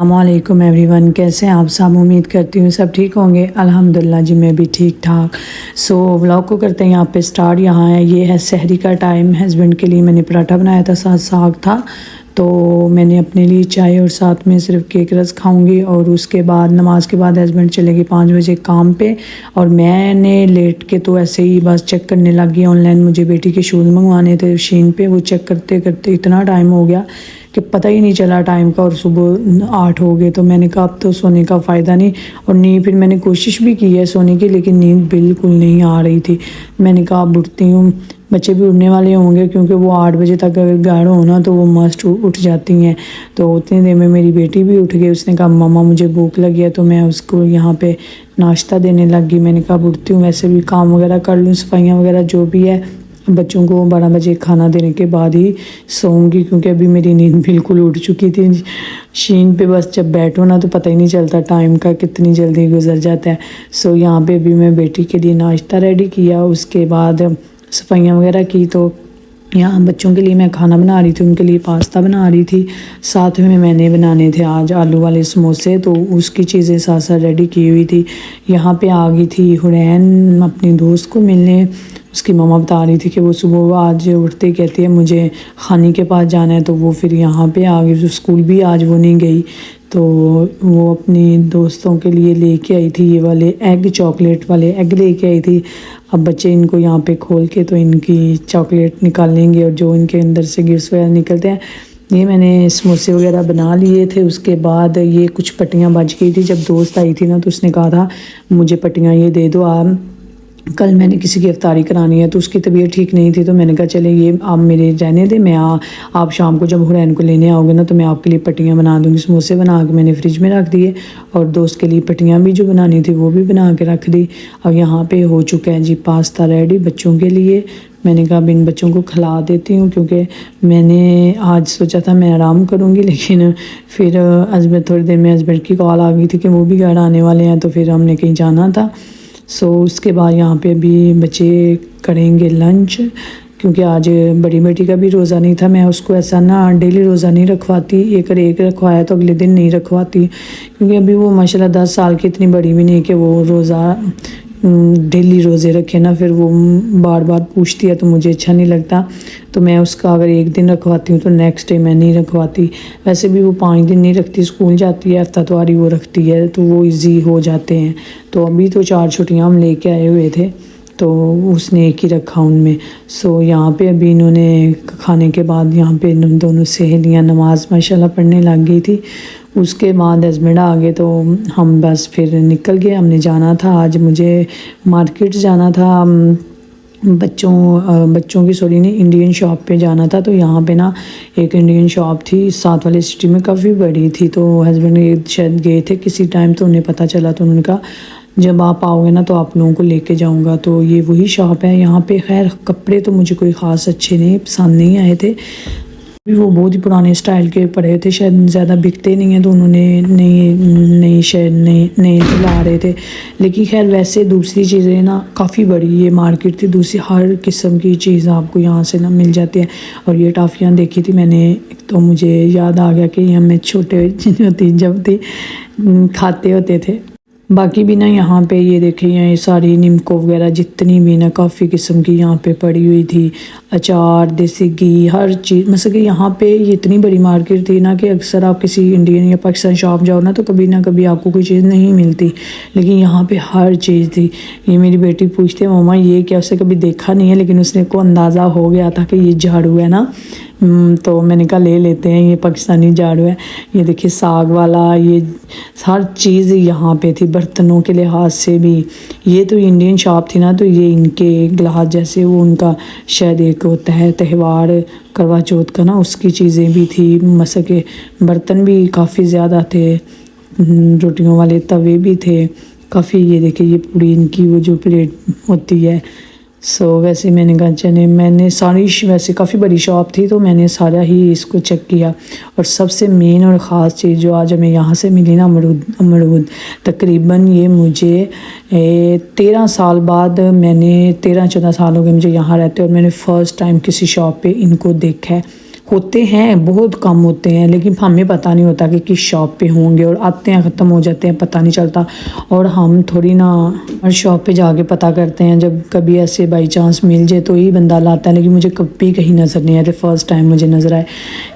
السلام علیکم every one, کیسے ہیں آپ سب؟ امید کرتی ہوں سب ٹھیک ہوں گے۔ الحمدللہ جی میں بھی ٹھیک ٹھاک۔ ولاگ کو کرتے ہیں یہاں پہ سٹارٹ۔ یہاں ہے، یہ ہے سحری کا ٹائم۔ ہسبینڈ کے لیے میں نے پراٹھا بنایا تھا، ساتھ ساگ تھا، تو میں نے اپنے لیے چائے اور ساتھ میں صرف کیک رس کھاؤں گی، اور اس کے بعد نماز کے بعد ہسبینڈ چلے گئے 5 بجے کام پہ، اور میں نے لیٹ کے تو ایسے ہی بس چیک کرنے لگ گئی آن لائن۔ مجھے بیٹی کے شوز منگوانے تھے شین پہ، وہ چیک کرتے کرتے اتنا ٹائم ہو گیا کہ پتہ ہی نہیں چلا ٹائم کا، اور صبح 8 ہو گئے۔ تو میں نے کہا اب تو سونے کا فائدہ نہیں، اور نیند پھر میں نے کوشش بھی کی ہے سونے کی، لیکن نیند بالکل نہیں آ رہی تھی۔ میں نے کہا اب اٹھتی ہوں، بچے بھی اٹھنے والے ہوں گے کیونکہ وہ 8 بجے تک اگر گاڑ ہونا تو وہ مسٹ اٹھ جاتی ہیں۔ تو اتنی دیر میں میری بیٹی بھی اٹھ گئی، اس نے کہا ماما مجھے بھوک لگی ہے، تو میں اس کو یہاں پہ ناشتہ دینے لگ گئی۔ میں نے کہا اب اٹھتی ہوں، ویسے بھی کام وغیرہ کر لوں، صفائیاں وغیرہ جو بھی ہے، بچوں کو 12 بجے کھانا دینے کے بعد ہی سوؤں گی، کیونکہ ابھی میری نیند بالکل اٹھ چکی تھی۔ شین پہ بس جب بیٹھو نا تو پتہ ہی نہیں چلتا ٹائم کا، کتنی جلدی گزر جاتا ہے۔ یہاں پہ بھی میں بیٹی کے لیے ناشتہ ریڈی کیا، اس کے بعد صفائیاں وغیرہ کی، تو یہاں بچوں کے لیے میں کھانا بنا رہی تھی، ان کے لیے پاستا بنا رہی تھی، ساتھ میں نے بنانے تھے آج آلو والے سموسے، تو اس کی چیزیں ساتھ ساتھ ریڈی کی ہوئی تھی۔ یہاں پہ آ گئی تھی حرین اپنی دوست کو ملنے۔ اس کی ماما بتا رہی تھی کہ وہ صبح آج اٹھتے ہی کہتی ہے مجھے خانی کے پاس جانا ہے، تو وہ پھر یہاں پہ آ گئی۔ اسکول بھی آج وہ نہیں گئی، تو وہ اپنی دوستوں کے لیے لے کے آئی تھی یہ والے ایگ، چاکلیٹ والے ایگ لے کے آئی تھی۔ اب بچے ان کو یہاں پہ کھول کے تو ان کی چاکلیٹ نکالیں گے، اور جو ان کے اندر سے گرس وغیرہ نکلتے ہیں۔ یہ میں نے سموسے وغیرہ بنا لیے تھے۔ اس کے بعد یہ کچھ پٹیاں بچ گئی تھی، جب دوست آئی تھی نا تو اس نے کہا تھا مجھے پٹیاں یہ دے دو، آپ کل میں نے کسی کی افطاری کرانی ہے، تو اس کی طبیعت ٹھیک نہیں تھی، تو میں نے کہا چلے یہ آپ میرے رہنے دیں، میں آپ شام کو جب حرین کو لینے آؤ گے نا تو میں آپ کے لیے پٹیاں بنا دوں گی۔ سموسے بنا کے میں نے فریج میں رکھ دیے، اور دوست کے لیے پٹیاں بھی جو بنانی تھی وہ بھی بنا کے رکھ دی۔ اب یہاں پہ ہو چکا ہے جی پاستا ریڈی بچوں کے لیے۔ میں نے کہا اب ان بچوں کو کھلا دیتی ہوں، کیونکہ میں نے آج سوچا تھا میں آرام کروں گی، لیکن پھر تھوڑی دیر میں ہسبینڈ کی کال آ گئی تھی کہ وہ بھی گھر آنے والے ہیں، تو پھر ہم نے کہیں جانا تھا۔ اس کے بعد یہاں پہ بھی بچے کریں گے لنچ، کیونکہ آج بڑی بیٹی کا بھی روزہ نہیں تھا۔ میں اس کو ایسا نا ڈیلی روزہ نہیں رکھواتی، ایک رکھوایا تو اگلے دن نہیں رکھواتی، کیونکہ ابھی وہ ماشاءاللہ 10 سال کی اتنی بڑی بھی نہیں کہ وہ روزہ ڈیلی روزے رکھے نا، پھر وہ بار بار پوچھتی ہے تو مجھے اچھا نہیں لگتا، تو میں اس کا اگر ایک دن رکھواتی ہوں تو نیکسٹ ڈے میں نہیں رکھواتی۔ ویسے بھی وہ 5 دن نہیں رکھتی، اسکول جاتی ہے، ہفتہ تواری وہ رکھتی ہے، تو وہ ایزی ہو جاتے ہیں۔ تو ابھی تو 4 چھٹیاں ہم لے کے آئے ہوئے تھے، تو اس نے ایک ہی رکھا ان میں۔ یہاں پہ ابھی انہوں نے کھانے کے بعد یہاں پہ دونوں سہیلیاں نماز ماشاءاللہ پڑھنے لگ گئی تھی۔ اس کے بعد ہسبینڈ آ گئے تو ہم بس پھر نکل گئے۔ ہم نے جانا تھا، آج مجھے مارکیٹ جانا تھا، بچوں کی نہیں انڈین شاپ پہ جانا تھا۔ تو یہاں پہ نا ایک انڈین شاپ تھی ساتھ والے سٹی میں، کافی بڑی تھی، تو ہسبینڈ شاید گئے تھے کسی ٹائم تو انہیں پتہ چلا، تو انہوں نے کہا جب آپ آؤ گے نا تو آپ لوگوں کو لے کے جاؤں گا۔ تو یہ وہی شاپ ہے یہاں پہ۔ خیر کپڑے تو مجھے کوئی خاص اچھے نہیں پسند نہیں آئے تھے، وہ بہت ہی پرانے اسٹائل کے پڑے تھے، شاید زیادہ بکتے نہیں ہیں، تو انہوں نے نئے لا رہے تھے۔ لیکن خیر ویسے دوسری چیزیں نا کافی بڑی یہ مارکیٹ تھی، دوسری ہر قسم کی چیز آپ کو یہاں سے نا مل جاتی ہے۔ اور یہ ٹافیاں دیکھی تھی میں نے، تو مجھے یاد آ گیا کہ یہ ہمیں چھوٹے ہوتی جب تھی کھاتے ہوتے تھے۔ باقی بھی نا یہاں پہ یہ دیکھیں، یہ ساری نمکو وغیرہ جتنی بھی نا کافی قسم کی یہاں پہ پڑی ہوئی تھی، اچار، دیسی گھی، ہر چیز۔ مثلا کہ یہاں پہ یہ اتنی بڑی مارکیٹ تھی نا کہ اکثر آپ کسی انڈین یا پاکستان شاپ جاؤ نا تو کبھی نہ کبھی آپ کو کوئی چیز نہیں ملتی، لیکن یہاں پہ ہر چیز تھی۔ یہ میری بیٹی پوچھتے ہیں ماما یہ کیا، اسے کبھی دیکھا نہیں ہے، لیکن اس نے کو اندازہ ہو گیا تھا کہ یہ جھاڑو ہے نا، تو میں نے کہا لے لیتے ہیں، یہ پاکستانی جھاڑو ہے۔ یہ دیکھیے ساگ والا، یہ ہر چیز یہاں پہ تھی، برتنوں کے لحاظ سے بھی۔ یہ تو انڈین شاپ تھی نا، تو یہ ان کے گلاس جیسے وہ ان کا شاید ایک ہوتا ہے تہوار کروا چوتھ کا نا، اس کی چیزیں بھی تھی، مثلا کہ برتن بھی کافی زیادہ تھے، روٹیوں والے توے بھی تھے کافی۔ یہ دیکھیں یہ پوری ان کی وہ جو پلیٹ ہوتی ہے۔ ویسے میں نے کہا چلے، میں نے ساری ویسے کافی بڑی شاپ تھی تو میں نے سارا ہی اس کو چیک کیا، اور سب سے مین اور خاص چیز جو آج ہمیں یہاں سے ملی نا، امرود۔ تقریباً یہ مجھے 13 سال بعد، میں نے 13-14 سال ہو گئے مجھے یہاں رہتے، اور میں نے فرسٹ ٹائم کسی شاپ پہ ان کو دیکھا ہے۔ ہوتے ہیں بہت کم ہوتے ہیں، لیکن ہمیں پتہ نہیں ہوتا کہ کس شاپ پہ ہوں گے، اور آتے ہیں ختم ہو جاتے ہیں، پتہ نہیں چلتا۔ اور ہم تھوڑی نا ہر شاپ پہ جا کے پتہ کرتے ہیں، جب کبھی ایسے بائی چانس مل جائے تو ہی بندہ لاتا ہے، لیکن مجھے کبھی کہیں نظر نہیں آئے تھے، فرسٹ ٹائم مجھے نظر آئے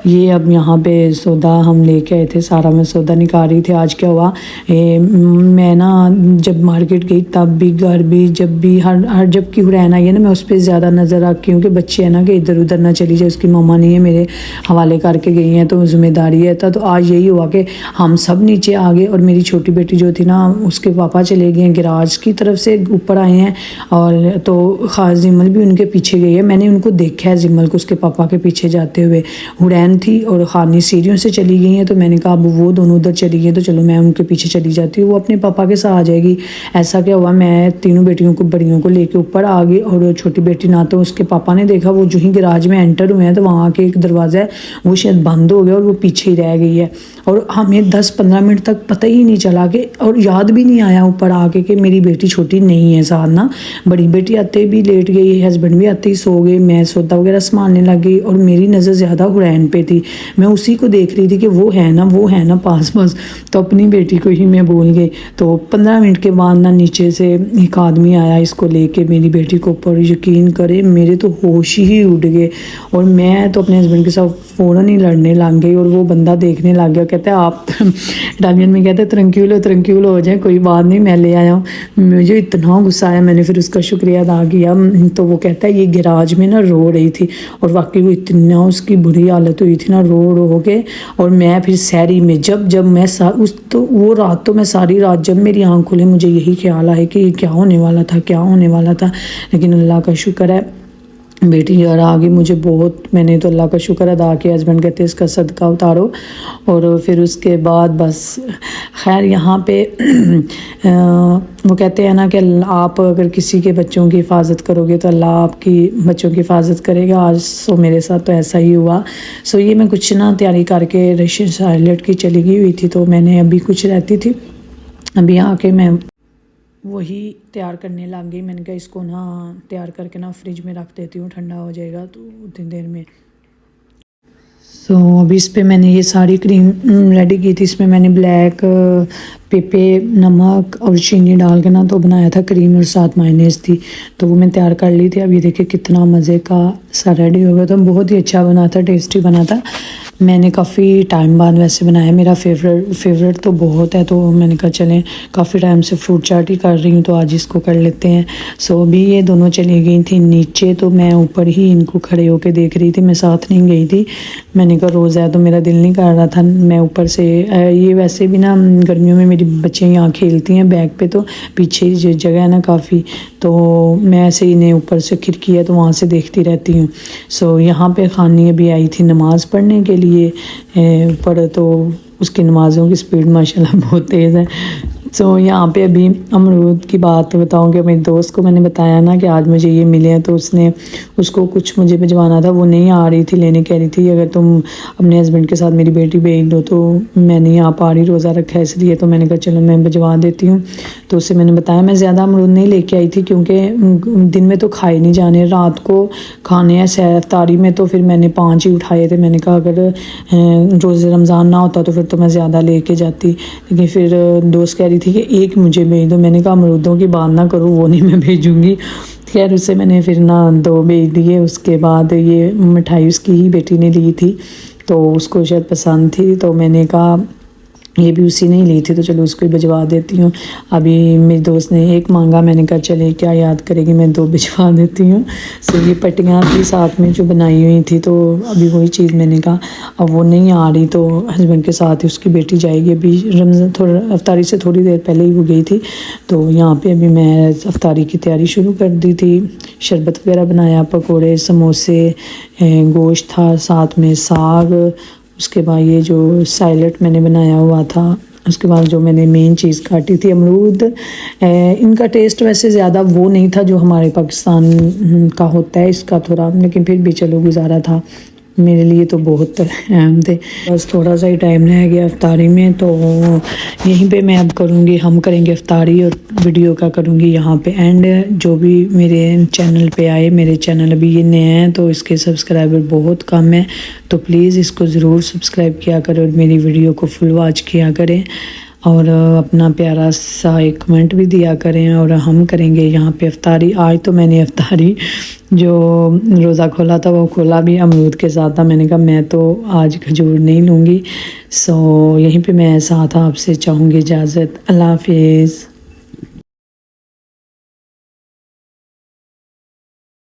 یہ۔ اب یہاں پہ سودا ہم لے کے آئے تھے، سارا میں سودا نکال رہی تھی۔ آج کیا ہوا، میں نا جب مارکیٹ گئی تب بھی گھر بھی جب بھی ہر جب کی حرین آئی ہے نا، میں اس پہ زیادہ نظر رکھی ہوں کہ بچے ہیں نا کہ ادھر ادھر نہ چلی جائے، اس کی ماما نہیں ہے، میرے حوالے کر کے گئی ہیں تو ذمہ داری ہے۔ تو آج یہی ہوا کہ ہم سب نیچے آ گئے، اور میری چھوٹی بیٹی جو تھی نا اس کے پاپا چلے گئے ہیں گراج کی طرف سے اوپر آئے ہیں، اور تو خاص زمل بھی ان کے پیچھے گئی ہے۔ میں نے ان کو دیکھا ہے زمل کو اس کے پاپا کے پیچھے جاتے ہوئے، حرین تھی اور خانی سیڑھیوں سے چلی گئی ہیں، تو میں نے کہا اب وہ دونوں ادھر چلی گئی تو چلو میں ان کے پیچھے چلی جاتی ہوں، وہ اپنے پاپا کے ساتھ آ جائے گی۔ ایسا کیا ہوا، میں تینوں بیٹیوں کو بڑیوں کو لے کے اوپر آ گئی، اور چھوٹی بیٹی نہ تو اس کے پاپا نے دیکھا، وہ جو ہی گراج میں انٹر ہوئے ہیں تو وہاں کے ایک دروازہ ہے وہ شاید بند ہو گیا اور وہ پیچھے ہی رہ گئی ہے، اور ہمیں 10-15 منٹ تک پتہ ہی نہیں چلا کہ، اور یاد بھی نہیں آیا اوپر آ کے کہ میری بیٹی چھوٹی نہیں ہے ساتھ نا۔ بڑی بیٹی آتے بھی لیٹ گئی، ہسبینڈ بھی آتے ہی سو گئے، میں سودا وغیرہ سنبھالنے لگ گئی، اور میری نظر زیادہ حرین پہ تھی، میں اسی کو دیکھ رہی تھی کہ وہ ہے نا پاس تو اپنی بیٹی کو ہی میں بھول گئی۔ تو 15 منٹ کے بعد نا نیچے سے ایک آدمی آیا اس کو لے کے میری بیٹی کو اوپر، یقین کرے میرے تو ہوش ہی اڑ گئے، اور میں تو اپنے ہسبینڈ کے ساتھ فوراً ہی لڑنے لگ گئی، اور وہ بندہ دیکھنے لگ گیا، کہتا ہے آپ اٹالین میں کہتے ہیں ترنکیولو ہو جائیں، کوئی بات نہیں میں لے آیا ہوں۔ مجھے اتنا غصہ آیا، میں نے پھر اس کا شکریہ ادا کیا۔ تو وہ کہتا ہے یہ گراج میں نا رو رہی تھی، اور واقعی وہ اتنا اس کی بری حالت ہوئی تھی نا رو کے، اور میں پھر سحری میں جب میں تو وہ رات تو میں ساری رات جب میری آنکھ کھلے مجھے یہی خیال آئے کہ یہ کیا ہونے والا تھا، لیکن اللہ کا شکر ہے بیٹی یار آگے مجھے بہت، میں نے تو اللہ کا شکر ادا کیا۔ ہسبینڈ کہتے اس کا صدقہ اتارو، اور پھر اس کے بعد بس خیر یہاں پہ وہ کہتے ہیں نا کہ آپ اگر کسی کے بچوں کی حفاظت کرو گے تو اللہ آپ کی بچوں کی حفاظت کرے گا۔ آج سو میرے ساتھ تو ایسا ہی ہوا۔ سو یہ میں کچھ نہ تیاری کر کے رشین سائلٹ کی چلی گئی ہوئی تھی، تو میں نے ابھی کچھ رہتی تھی، ابھی آ کے میں وہی تیار کرنے لگ گئی۔ میں نے کہا اس کو نا تیار کر کے نا فریج میں رکھ دیتی ہوں، ٹھنڈا ہو جائے گا تو اتنی دیر میں۔ تو ابھی اس پہ میں نے یہ ساری کریم ریڈی کی تھی، اس میں میں نے بلیک پیپے، نمک اور چینی ڈال کے نا تو بنایا تھا کریم، اور ساتھ مائونیز تھی، تو وہ میں تیار کر لی تھی۔ اب یہ دیکھیں کتنا مزے کا سا ریڈی ہو گیا، تو بہت ہی اچھا بنا تھا، ٹیسٹی بنا تھا۔ میں نے کافی ٹائم بعد ویسے بنایا، میرا فیوریٹ تو بہت ہے، تو میں نے کہا چلیں کافی ٹائم سے فروٹ چاٹ ہی کر رہی ہوں تو آج اس کو کر لیتے ہیں۔ سو ابھی یہ دونوں چلی گئی تھیں نیچے، تو میں اوپر ہی ان کو کھڑے ہو کے دیکھ رہی تھی، میں ساتھ نہیں گئی تھی۔ میں نے کہا روز ہے تو میرا دل نہیں کر رہا تھا، میں اوپر سے یہ ویسے بھی نا گرمیوں میں میری بچے یہاں کھیلتی ہیں بیک پہ، تو پیچھے ہی جگہ ہے نا کافی، تو میں ایسے ہی انہیں اوپر سے کھڑکی ہے تو وہاں سے دیکھتی رہتی ہوں۔ سو یہاں پہ خانی ابھی آئی تھی نماز پڑھنے کے لیے اوپر، تو اس کی نمازوں کی سپیڈ ماشاءاللہ بہت تیز ہے۔ سو یہاں پہ ابھی امرود کی بات بتاؤں کہ میری دوست کو میں نے بتایا نا کہ آج مجھے یہ ملے ہیں، تو اس کو کچھ مجھے بھجوانا تھا، وہ نہیں آ رہی تھی لینے، کہہ رہی تھی اگر تم اپنے ہسبینڈ کے ساتھ میری بیٹی بھیج دو، تو میں نہیں آ پا رہی، روزہ رکھا ہے اس لیے، تو میں نے کہا چلو میں بھجوا دیتی ہوں۔ تو اسے میں نے بتایا میں زیادہ امرود نہیں لے کے آئی تھی کیونکہ دن میں تو کھائے نہیں جانے، رات کو کھانے ہیں سحر افطاری میں، تو پھر میں نے 5 ہی اٹھائے تھے۔ میں نے کہا اگر روزے رمضان نہ ہوتا تو پھر تو میں زیادہ لے کے جاتی، لیکن پھر دوست کہہ رہی تھی کہ ایک مجھے بھیج دو، میں نے کہا امرودوں کی بات نہ کرو، وہ نہیں میں بھیجوں گی۔ خیر اسے میں نے پھر نا 2 بھیج دیے۔ اس کے بعد یہ مٹھائی اس کی ہی بیٹی نے لی تھی، تو اس کو شاید پسند تھی، تو میں نے کہا یہ بھی اسی نے لی تھی تو چلو اس کو ہی بھجوا دیتی ہوں۔ ابھی میری دوست نے 1 مانگا، میں نے کہا چلے کیا یاد کرے گی، میں 2 بھجوا دیتی ہوں۔ سو یہ پٹیاں تھی ساتھ میں جو بنائی ہوئی تھی، تو ابھی وہی چیز میں نے کہا اب وہ نہیں آ رہی تو ہسبینڈ کے ساتھ ہی اس کی بیٹی جائے گی، ابھی رمضان تھوڑا افطاری سے تھوڑی دیر پہلے ہی وہ گئی تھی، تو یہاں پہ ابھی میں افطاری کی تیاری شروع کر دی تھی۔ شربت وغیرہ بنایا، پکوڑے، سموسے، گوشت تھا، ساتھ میں ساگ، اس کے بعد یہ جو سیلڈ میں نے بنایا ہوا تھا، اس کے بعد جو میں نے مین چیز کاٹی تھی امرود۔ ان کا ٹیسٹ ویسے زیادہ وہ نہیں تھا جو ہمارے پاکستان کا ہوتا ہے، اس کا تھوڑا، لیکن پھر بھی چلو گزارا تھا۔ میرے لیے تو بہت اہم تھے. بس تھوڑا سا ہی ٹائم رہ گیا افطاری میں، تو یہیں پہ میں اب کروں گی، ہم کریں گے افطاری اور ویڈیو کا کروں گی یہاں پہ اینڈ. جو بھی میرے چینل پہ آئے، میرے چینل ابھی یہ نئے ہیں تو اس کے سبسکرائبر بہت کم ہیں، تو پلیز اس کو ضرور سبسکرائب کیا کریں اور میری ویڈیو کو فل واچ کیا کریں اور اپنا پیارا سا ایک کمنٹ بھی دیا کریں. اور ہم کریں گے یہاں پہ افطاری. آج تو میں نے افطاری جو روزہ کھولا تھا وہ کھولا بھی امرود کے ساتھ تھا. میں نے کہا میں تو آج کھجور نہیں لوں گی. یہیں پہ میں ساتھ آپ سے چاہوں گی اجازت. اللہ حافظ.